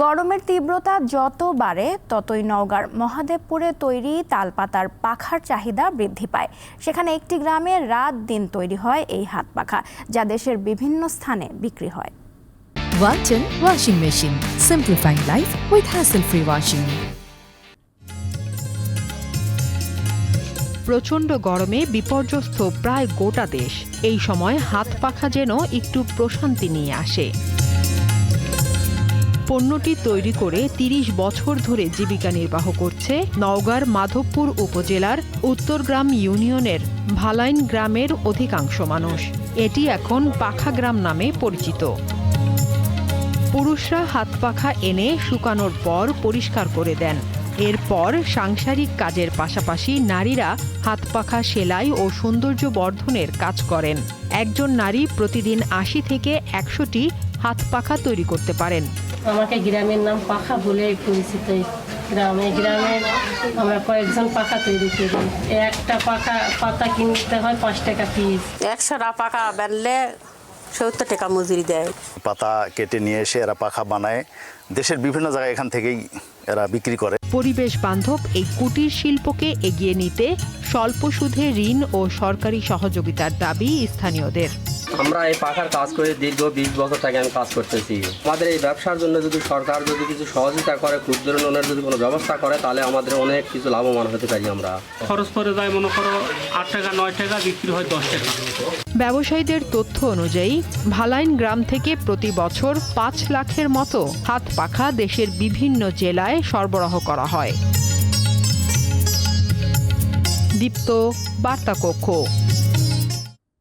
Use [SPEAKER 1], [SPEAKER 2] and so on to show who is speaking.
[SPEAKER 1] গরমের তীব্রতা যত বাড়ে ততই নওগাঁর মহাদেবপুরে তৈরি তালপাতার পাখার চাহিদা বৃদ্ধি পায়। সেখানে একটি গ্রামে রাত দিন তৈরি হয় এই হাত পাখা, যা দেশের বিভিন্ন স্থানে বিক্রি হয়।
[SPEAKER 2] Walton Washing Machine. Simplifying life with hassle-free washing.
[SPEAKER 3] প্রচণ্ড গরমে বিপর্যস্ত প্রায় গোটা দেশ। এই সময় হাত পাখা যেন একটু প্রশান্তি নিয়ে আসে। পণ্যটি তৈরি করে ৩০ বছর ধরে জীবিকা নির্বাহ করছে নওগাঁর মাধবপুর উপজেলার উত্তরগ্রাম ইউনিয়নের ভালাইন গ্রামের অধিকাংশ মানুষ। এটি এখন পাখা গ্রাম নামে পরিচিত। পুরুষরা হাত পাখা এনে শুকানোর পর পরিষ্কার করে দেন। এরপর সাংসারিক কাজের পাশাপাশি নারীরা হাত পাখা সেলাই ও সৌন্দর্য বর্ধনের কাজ করেন। একজন নারী প্রতিদিন ৮০ থেকে ১০০টি হাত পাখা তৈরি করতে পারেন।
[SPEAKER 4] আমাকে গ্রামের নাম পাখা বলেই পরিচিত। গ্রামে আমরা কয়েকজন পাখা তৈরি করি। একটা পাতা কিনতে হয় ৫ টাকা পিস।
[SPEAKER 5] ১০০টা পাখা বানলে ৭০ টাকা মজুরি দেয়।
[SPEAKER 6] পাতা কেটে নিয়ে এসে এরা পাখা বানায়, দেশের বিভিন্ন জায়গায় এখান থেকেই এরা বিক্রি করে।
[SPEAKER 3] পরিবেশ বান্ধব এই কুটির শিল্পকে এগিয়ে নিতে স্বল্প সুদে ঋণ ও সরকারি সহযোগিতার দাবি স্থানীয়দের।
[SPEAKER 7] আমরা এই পাখার কাজ করে দীর্ঘ ২০ বছর থেকে আমি কাজ করতেছি। আমাদের এই ব্যবসার জন্য যদি সরকার যদি কিছু সহযোগিতা করে, ক্ষুদ্র লোনের যদি কোনো ব্যবস্থা করে, তাহলে আমাদের অনেক কিছু লাভবান হতে পারি। আমরা
[SPEAKER 8] খরচ করে যায় মনে করো ৮ টাকা ৯ টাকা, বিক্রি হয় ১০ টাকা।
[SPEAKER 3] ব্যবসায়ীদের তথ্য অনুযায়ী ভালাইন গ্রাম থেকে প্রতি বছর ৫ লাখের মতো হাত পাখা দেশের বিভিন্ন জেলায় সরবরাহ করা হয়। দীপ্ত, বার্তা কক্ষ।